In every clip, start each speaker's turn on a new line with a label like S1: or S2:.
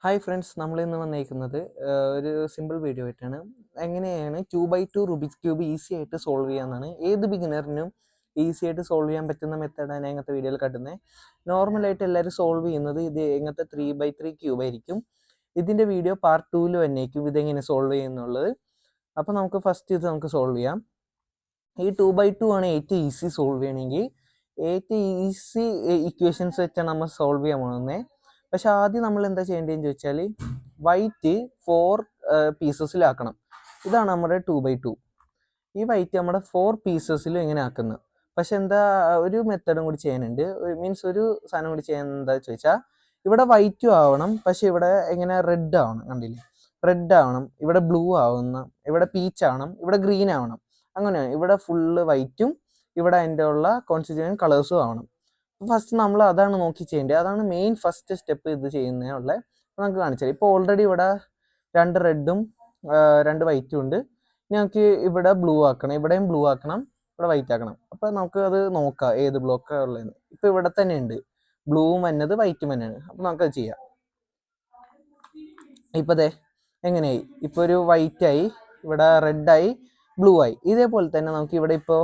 S1: Hi friends, നമ്മളിന്ന് വന്നേക്കുന്നത് ഒരു സിമ്പിൾ വീഡിയോ ആയിട്ടാണ്. എങ്ങനെയാണ് 2x2 റുബിക്സ് ക്യൂബ് ഈസി ആയിട്ട് സോൾവ് ചെയ്യാമെന്നാണ്. ഏത് ബിഗിനറിനും ഈസി ആയിട്ട് സോൾവ് ചെയ്യാൻ പറ്റുന്ന മെത്തേഡാണ് ഇങ്ങനത്തെ വീഡിയോയിൽ കാട്ടുന്നത്. നോർമലായിട്ട് എല്ലാവരും സോൾവ് ചെയ്യുന്നത് ഇത് ഇങ്ങനത്തെ 3x3 ക്യൂബ് ആയിരിക്കും. ഇതിൻ്റെ വീഡിയോ പാർട്ട് 2 വന്നേക്കും ഇതെങ്ങനെ സോൾവ് ചെയ്യുന്നുള്ളത്. അപ്പോൾ നമുക്ക് ഫസ്റ്റ് ഇത് നമുക്ക് സോൾവ് ചെയ്യാം. ഈ 2x2 ആണ് ഏറ്റവും ഈസി സോൾവ് ചെയ്യണമെങ്കിൽ. ഏറ്റവും ഈസി ഇക്വേഷൻസ് വെച്ചാണ് നമ്മൾ സോൾവ് ചെയ്യാൻ പോകുന്നത്. പക്ഷെ ആദ്യം നമ്മൾ എന്താ ചെയ്യേണ്ടതെന്ന് ചോദിച്ചാൽ വൈറ്റ് 4 പീസസിലാക്കണം. ഇതാണ് നമ്മുടെ 2x2. ഈ വൈറ്റ് നമ്മുടെ 4 പീസസിലും ഇങ്ങനെ ആക്കുന്നത്. പക്ഷെ എന്താ ഒരു മെത്തേഡും കൂടി ചെയ്യാനുണ്ട്. മീൻസ് ഒരു സാധനം കൂടി ചെയ്യാൻ എന്താ ചോദിച്ചാൽ ഇവിടെ വൈറ്റും ആവണം, പക്ഷെ ഇവിടെ ഇങ്ങനെ റെഡ് ആവണം. കണ്ടില്ലേ, റെഡ് ആവണം, ഇവിടെ ബ്ലൂ ആവുന്ന, ഇവിടെ പീച്ച് ആവണം, ഇവിടെ ഗ്രീൻ ആവണം. അങ്ങനെയാണ് ഇവിടെ ഫുള്ള് വൈറ്റും ഇവിടെ അതിൻ്റെ ഉള്ള കോൺസ്റ്റിറ്റ്യൂവൻറ്റ് കളേഴ്സും ആവണം. ഫസ്റ്റ് നമ്മൾ അതാണ് നോക്കി ചെയ്യേണ്ടത്. അതാണ് മെയിൻ ഫസ്റ്റ് സ്റ്റെപ്പ് ഇത് ചെയ്യുന്നതിനുള്ള. നമുക്ക് കാണിച്ചാൽ ഇപ്പോൾ ഓൾറെഡി ഇവിടെ 2 റെഡും 2 വൈറ്റും ഉണ്ട്. ഇനി നമുക്ക് ഇവിടെ ബ്ലൂ ആക്കണം, ഇവിടെയും ബ്ലൂ ആക്കണം, ഇവിടെ വൈറ്റ് ആക്കണം. അപ്പോൾ നമുക്ക് അത് നോക്കാം ഏത് ബ്ലോക്കാണ് ഉള്ളതെന്ന്. ഇപ്പോൾ ഇവിടെ തന്നെ ഉണ്ട് ബ്ലൂവും വന്നത് വൈറ്റും തന്നെയാണ്. അപ്പോൾ നമുക്കത് ചെയ്യാം. ഇപ്പോൾ ദേ എങ്ങനെയായി, ഇപ്പോൾ ഒരു വൈറ്റായി, ഇവിടെ റെഡായി, ബ്ലൂ ആയി. ഇതേപോലെ തന്നെ നമുക്ക് ഇവിടെ ഇപ്പോൾ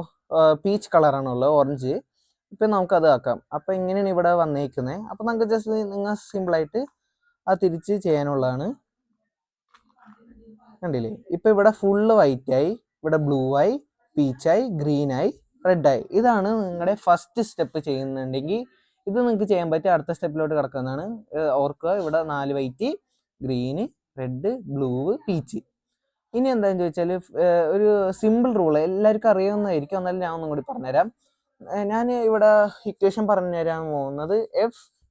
S1: പീച്ച് കളറാണുള്ളത്, ഓറഞ്ച്. ഇപ്പം നമുക്കത് ആക്കാം. അപ്പം ഇങ്ങനെയാണ് ഇവിടെ വന്നേക്കുന്നത്. അപ്പം നമുക്ക് ജസ്റ്റ് നിങ്ങൾ സിമ്പിളായിട്ട് അത് തിരിച്ച് ചെയ്യാനുള്ളതാണ്. കണ്ടില്ലേ, ഇപ്പം ഇവിടെ ഫുള്ള് വൈറ്റായി, ഇവിടെ ബ്ലൂ ആയി, പീച്ചായി, ഗ്രീനായി, റെഡായി. ഇതാണ് നിങ്ങളുടെ ഫസ്റ്റ് സ്റ്റെപ്പ് ചെയ്യുന്നുണ്ടെങ്കിൽ ഇത് നിങ്ങൾക്ക് ചെയ്യാൻ പറ്റും. അടുത്ത സ്റ്റെപ്പിലോട്ട് കിടക്കുന്നതാണ്. ഓർക്കുക, ഇവിടെ 4 white, green, red, blue, peach. ഇനി എന്താണെന്ന് ചോദിച്ചാൽ ഒരു സിമ്പിൾ റൂൾ എല്ലാവർക്കും അറിയാവുന്നതായിരിക്കും, എന്നാലും ഞാൻ ഒന്നും കൂടി പറഞ്ഞുതരാം. ഞാൻ ഇവിടെ ഇക്വേഷൻ പറഞ്ഞു തരാൻ പോകുന്നത്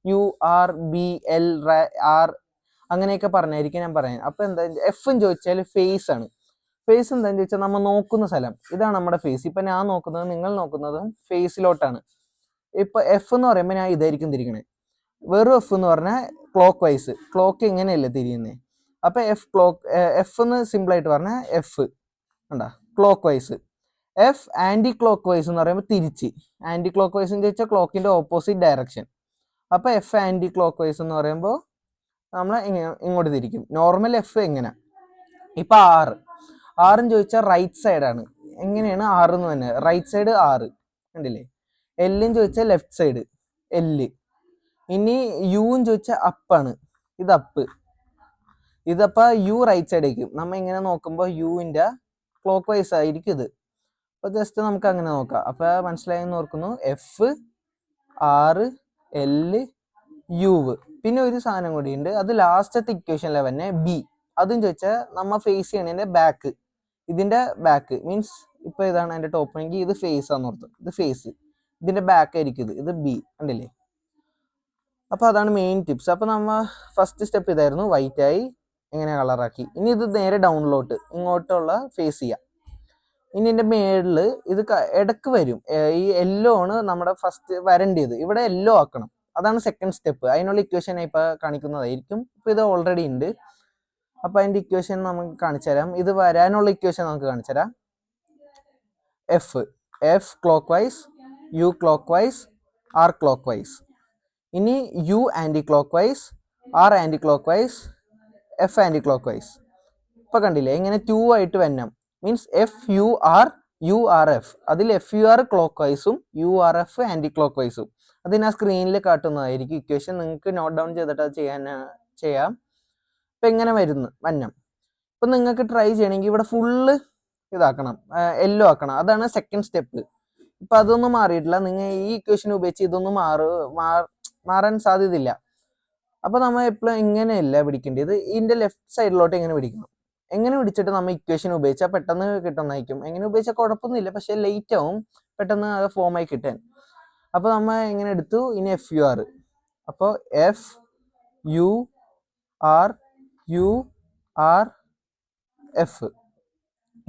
S1: FURBLR അങ്ങനെയൊക്കെ പറഞ്ഞായിരിക്കും ഞാൻ പറയാൻ. അപ്പോൾ എന്താ എഫ് എന്ന് ചോദിച്ചാൽ ഫേസ് ആണ്. ഫേസ് എന്താണെന്ന് ചോദിച്ചാൽ നമ്മൾ നോക്കുന്ന സ്ഥലം, ഇതാണ് നമ്മുടെ ഫേസ്. ഇപ്പം ഞാൻ നോക്കുന്നത്, നിങ്ങൾ നോക്കുന്നതും ഫേസിലോട്ടാണ്. ഇപ്പം എഫ് എന്ന് പറയുമ്പോൾ ഞാൻ ഇതായിരിക്കും തിരിക്കണേ. വെറും എഫ് എന്ന് പറഞ്ഞാൽ ക്ലോക്ക് വൈസ്, ക്ലോക്ക് ഇങ്ങനെയല്ലേ തിരിയുന്നത്. അപ്പോൾ എഫ് എന്ന് സിമ്പിളായിട്ട് പറഞ്ഞാൽ എഫ് ഉണ്ടാ clock vice. F anticlockwise എന്ന് പറയുമ്പോൾ തിരിച്ച്. ആൻറ്റി ക്ലോക്ക് വൈസ് എന്ന് ചോദിച്ചാൽ ക്ലോക്കിൻ്റെ ഓപ്പോസിറ്റ് ഡയറക്ഷൻ. അപ്പോൾ എഫ് ആൻറ്റി ക്ലോക്ക് വൈസ് എന്ന് പറയുമ്പോൾ നമ്മൾ ഇങ്ങോട്ട് തിരിക്കും. നോർമൽ എഫ് എങ്ങനെ. ഇപ്പം ആറെന്ന് ചോദിച്ചാൽ റൈറ്റ് സൈഡാണ്. എങ്ങനെയാണ് 6 എന്ന് തന്നെ, റൈറ്റ് സൈഡ് 6 കണ്ടില്ലേ. എല്ലെന്ന് ചോദിച്ചാൽ ലെഫ്റ്റ് സൈഡ് എല്ല്. ഇനി യു എന്ന് ചോദിച്ചാൽ അപ്പാണ്, ഇത് അപ്പ്. ഇതപ്പോൾ യു റൈറ്റ് സൈഡ് ആയിരിക്കും. നമ്മൾ ഇങ്ങനെ നോക്കുമ്പോൾ യുവിൻ്റെ ക്ലോക്ക് വൈസ് ആയിരിക്കും ഇത്. അപ്പോൾ ജസ്റ്റ് നമുക്ക് അങ്ങനെ നോക്കാം. അപ്പോൾ മനസ്സിലായെന്ന് ഓർക്കുന്നു. F, 6, L, you've. പിന്നെ ഒരു സാധനം കൂടി ഉണ്ട്, അത് ലാസ്റ്റത്തെ ഇക്വേഷനിലെ തന്നെ ബി. അതും ചോദിച്ചാൽ നമ്മൾ ഫേസ് ചെയ്യണതിൻ്റെ ബാക്ക്, ഇതിൻ്റെ ബാക്ക് മീൻസ് ഇപ്പോൾ ഇതാണ് എൻ്റെ ടോപ്പ് എങ്കിൽ ഇത് ഫേസ് ആണെന്ന് ഓർത്ത്, ഇത് ഫേസ്, ഇതിൻ്റെ ബാക്ക് ആയിരിക്കും ഇത് ബി. കണ്ടില്ലേ. അപ്പോൾ അതാണ് മെയിൻ ടിപ്സ്. അപ്പോൾ നമ്മൾ ഫസ്റ്റ് സ്റ്റെപ്പ് ഇതായിരുന്നു, വൈറ്റായി എങ്ങനെ കളറാക്കി. ഇനി ഇത് നേരെ ഡൗണിലോട്ട് ഇങ്ങോട്ടുള്ള ഫേസ് ചെയ്യാം. ഇനി എൻ്റെ മേളിൽ ഇത് ഇടക്ക് വരും. ഈ യെല്ലോ ആണ് നമ്മുടെ ഫസ്റ്റ് വരേണ്ടത്, ഇവിടെ യെല്ലോ ആക്കണം. അതാണ് സെക്കൻഡ് സ്റ്റെപ്പ്. അതിനുള്ള ഇക്വേഷൻ ഇപ്പോൾ കാണിക്കുന്നതായിരിക്കും. ഇപ്പോൾ ഇത് ഓൾറെഡി ഉണ്ട്. അപ്പോൾ അതിൻ്റെ ഇക്വേഷൻ നമുക്ക് കാണിച്ചു തരാം. ഇത് വരാനുള്ള ഇക്വേഷൻ നമുക്ക് കാണിച്ചു തരാം. F clockwise, U clock vice, R clockwise. ഇനി U anti clock vice, R anti clock vice, F anticlockwise. ഇപ്പോൾ കണ്ടില്ലേ എങ്ങനെ 2 ആയിട്ട് വരണം. Means FURURF. അതിൽ FUR ക്ലോക്ക് വൈസും URF ആൻറ്റി ക്ലോക്ക് വൈസും. അത് ഞാൻ സ്ക്രീനിൽ കാട്ടുന്നതായിരിക്കും ഇക്വേഷൻ. നിങ്ങൾക്ക് നോട്ട് ഡൗൺ ചെയ്തിട്ട് അത് ചെയ്യാം. ഇപ്പം എങ്ങനെ വന്നം. ഇപ്പം നിങ്ങൾക്ക് ട്രൈ ചെയ്യണമെങ്കിൽ ഇവിടെ ഫുള്ള് ഇതാക്കണം, യെല്ലോ ആക്കണം. അതാണ് സെക്കൻഡ് സ്റ്റെപ്പ്. ഇപ്പം അതൊന്നും മാറിയിട്ടില്ല. നിങ്ങൾ ഈ ഇക്വേഷൻ ഉപയോഗിച്ച് ഇതൊന്നും മാറാൻ സാധ്യതയില്ല. അപ്പോൾ നമ്മൾ എപ്പോഴും ഇങ്ങനെയല്ല പിടിക്കേണ്ടത്, ഇതിൻ്റെ ലെഫ്റ്റ് സൈഡിലോട്ട് എങ്ങനെ പിടിക്കണം. എങ്ങനെ പിടിച്ചിട്ട് നമ്മൾ ഇക്വേഷൻ ഉപയോഗിച്ചാൽ പെട്ടെന്ന് കിട്ടുന്നതായിരിക്കും. എങ്ങനെ ഉപയോഗിച്ചാൽ കുഴപ്പമൊന്നുമില്ല, പക്ഷേ ലേറ്റ് ആവും പെട്ടെന്ന് അത് ഫോമായി കിട്ടാൻ. അപ്പോൾ നമ്മൾ എങ്ങനെ എടുത്തു. ഇനി FUR. അപ്പോൾ FURURF.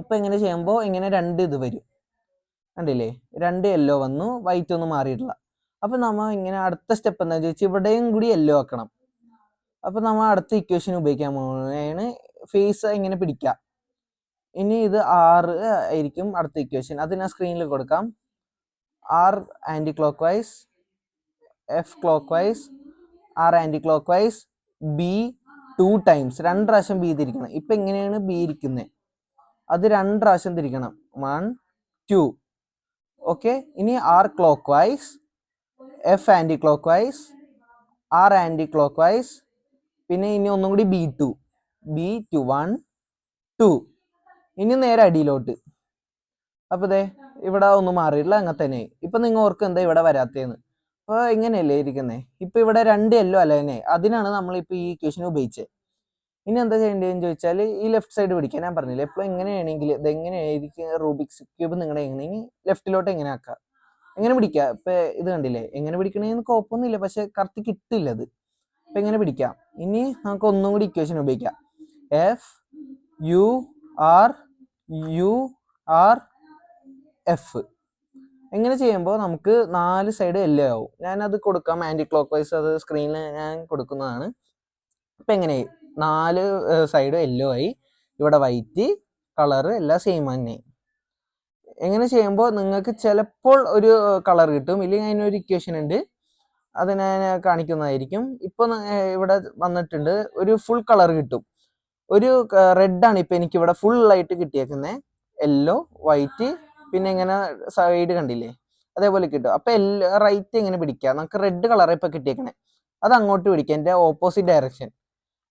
S1: ഇപ്പോൾ ഇങ്ങനെ ചെയ്യുമ്പോൾ ഇങ്ങനെ 2 ഇത് വരും. കണ്ടില്ലേ, 2 യെല്ലോ വന്നു, വൈറ്റ് ഒന്നും മാറിയിട്ടില്ല. അപ്പോൾ നമ്മൾ ഇങ്ങനെ അടുത്ത സ്റ്റെപ്പ് എന്താണെന്ന് ചോദിച്ചാൽ ഇവിടെയും കൂടി യെല്ലോ ആക്കണം. അപ്പോൾ നമ്മൾ അടുത്ത ഇക്വേഷൻ ഉപയോഗിക്കാൻ പോകുന്നതാണ് ഫേസ് ഇങ്ങനെ പിടിക്കാം. ഇനി ഇത് 6 ആയിരിക്കും അടുത്ത ഇക്വേഷൻ. അത് ഞാൻ സ്ക്രീനിൽ കൊടുക്കാം. R anti clock vice, F clock vice, R anticlockwise, B 2 times 2 പ്രാവശ്യം ബി തിരിക്കണം. ഇപ്പം എങ്ങനെയാണ് ബി ഇരിക്കുന്നത് അത് 2 പ്രാവശ്യം തിരിക്കണം. 1 2. ഓക്കെ. ഇനി R clock vice, F anti clock vice, R anticlockwise, പിന്നെ ഇനി ഒന്നും കൂടി B2 1 2. ഇനി നേരെ അടിയിലോട്ട്. അപ്പോൾ ദേ ഇവിടെ ഒന്നും മാറിയിട്ടില്ല, അങ്ങനെ തന്നെ. ഇപ്പം നിങ്ങൾ ഓർക്ക് എന്താ ഇവിടെ വരാത്തതെന്ന്. അപ്പോൾ എങ്ങനെയല്ലേ ഇരിക്കുന്നത്. ഇപ്പം ഇവിടെ 2 യെല്ലോ അല്ല തന്നെ, അതിനാണ് നമ്മളിപ്പോൾ ഈ ഇക്വേഷൻ ഉപയോഗിച്ചത്. ഇനി എന്താ ചെയ്യേണ്ടതെന്ന് ചോദിച്ചാൽ ഈ ലെഫ്റ്റ് സൈഡ് പിടിക്കാൻ ഞാൻ പറഞ്ഞില്ലേ. എപ്പോഴും എങ്ങനെയാണെങ്കിൽ ഇത് എങ്ങനെയായിരിക്കും റൂബിക്സ് ക്യൂബ് നിങ്ങളുടെ എങ്ങനെയെങ്കിൽ ലെഫ്റ്റിലോട്ട് എങ്ങനെ ആക്കുക, എങ്ങനെ പിടിക്കുക. ഇപ്പം ഇത് കണ്ടില്ലേ, എങ്ങനെ പിടിക്കണമെന്ന് കുഴപ്പമൊന്നുമില്ല, പക്ഷെ കറക്റ്റ് കിട്ടില്ല അത്. അപ്പം എങ്ങനെ പിടിക്കാം. ഇനി നമുക്ക് ഒന്നും കൂടി ഇക്വേഷൻ ഉപയോഗിക്കാം. F you are F. എങ്ങനെ ചെയ്യുമ്പോൾ നമുക്ക് 4 സൈഡ് യെല്ലോ ആവും. ഞാനത് കൊടുക്കാം ആൻറ്റി ക്ലോക്ക് വൈസ്, അത് സ്ക്രീനിൽ ഞാൻ കൊടുക്കുന്നതാണ്. ഇപ്പം എങ്ങനെ 4 സൈഡ് യെല്ലോ ആയി, ഇവിടെ വൈറ്റ് കളറ് എല്ലാം സെയിം തന്നെ. എങ്ങനെ ചെയ്യുമ്പോൾ നിങ്ങൾക്ക് ചിലപ്പോൾ ഒരു കളർ കിട്ടും, ഇല്ലെങ്കിൽ അതിനൊരു ഇക്വേഷൻ ഉണ്ട്, അത് ഞാൻ കാണിക്കുന്നതായിരിക്കും. ഇപ്പോൾ ഇവിടെ വന്നിട്ടുണ്ട് ഒരു ഫുൾ കളർ കിട്ടും. ഒരു റെഡാണ് ഇപ്പം എനിക്കിവിടെ ഫുള്ളായിട്ട് കിട്ടിയേക്കുന്നത്. യെല്ലോ വൈറ്റ് പിന്നെ ഇങ്ങനെ സൈഡ് കണ്ടില്ലേ, അതേപോലെ കിട്ടും. അപ്പം റൈറ്റ് എങ്ങനെ പിടിക്കുക, നമുക്ക് റെഡ് കളറാണ് ഇപ്പം കിട്ടിയേക്കണേ, അത് അങ്ങോട്ട് പിടിക്കുക, എൻ്റെ ഓപ്പോസിറ്റ് ഡയറക്ഷൻ.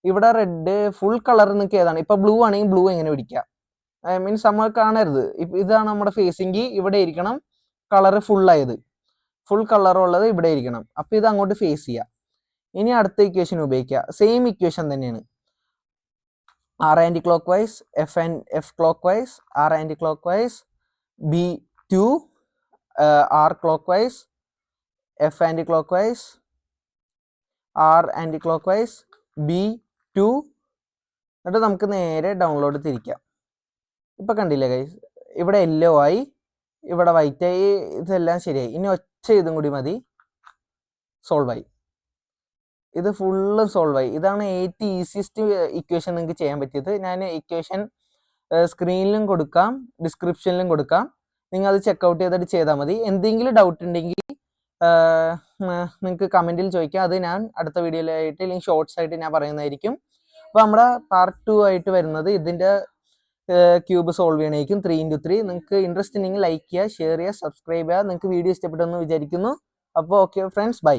S1: ഇവിടെ റെഡ് ഫുൾ കളർ നിങ്ങൾക്ക് ഏതാണ്, ഇപ്പം ബ്ലൂ ആണെങ്കിൽ ബ്ലൂ എങ്ങനെ പിടിക്കുക, മീൻസ് നമ്മൾ കാണരുത്. ഇതാണ് നമ്മുടെ ഫേസിങ്, ഇവിടെ ഇരിക്കണം കളറ് ഫുള്ളായത്, ഫുൾ കളറുള്ളത് ഇവിടെ ഇരിക്കണം. അപ്പം ഇത് അങ്ങോട്ട് ഫേസ് ചെയ്യുക. ഇനി അടുത്ത ഇക്വേഷൻ ഉപയോഗിക്കുക, സെയിം ഇക്വേഷൻ തന്നെയാണ്. R anti clock vice, F clock vice, R anticlockwise, B2 R clock vice, F anti clock vice, R anticlockwise, B2. എന്നിട്ട് നമുക്ക് നേരെ ഡൗൺലോഡ് തിരിക്കാം. ഇപ്പം കണ്ടില്ലേ ഗൈസ്, ഇവിടെ യെല്ലോ ആയി, ഇവിടെ വൈറ്റ് ആയി, ഇതെല്ലാം ശരിയായി. ഇനി ഒറ്റ ഇതും കൂടി മതി, സോൾവ് ആയി. ഇത് ഫുള്ള് സോൾവ് ആയി. ഇതാണ് ഏറ്റവും ഈസിയസ്റ്റ് ഇക്വേഷൻ നിങ്ങൾക്ക് ചെയ്യാൻ പറ്റിയത്. ഞാൻ ഇക്വേഷൻ സ്ക്രീനിലും കൊടുക്കാം, ഡിസ്ക്രിപ്ഷനിലും കൊടുക്കാം, നിങ്ങൾ അത് ചെക്കൗട്ട് ചെയ്തിട്ട് ചെയ്താൽ മതി. എന്തെങ്കിലും ഡൗട്ട് ഉണ്ടെങ്കിൽ നിങ്ങൾക്ക് കമൻറ്റിൽ ചോദിക്കാം, അത് ഞാൻ അടുത്ത വീഡിയോയിലായിട്ട് അല്ലെങ്കിൽ ഷോർട്സ് ആയിട്ട് ഞാൻ പറയുന്നതായിരിക്കും. അപ്പോൾ നമ്മുടെ പാർട്ട് 2 ആയിട്ട് വരുന്നത് ഇതിൻ്റെ ക്യൂബ് സോൾവ് ചെയ്യണമായിരിക്കും 3x3. നിങ്ങൾക്ക് ഇൻട്രസ്റ്റ് ഉണ്ടെങ്കിൽ ലൈക്ക് ചെയ്യുക, ഷെയർ ചെയ്യുക, സബ്സ്ക്രൈബ് ചെയ്യുക. നിങ്ങൾക്ക് വീഡിയോ ഇഷ്ടപ്പെട്ടെന്ന് വിചാരിക്കുന്നു. അപ്പോൾ ഓക്കെ ഫ്രണ്ട്സ്, ബൈ.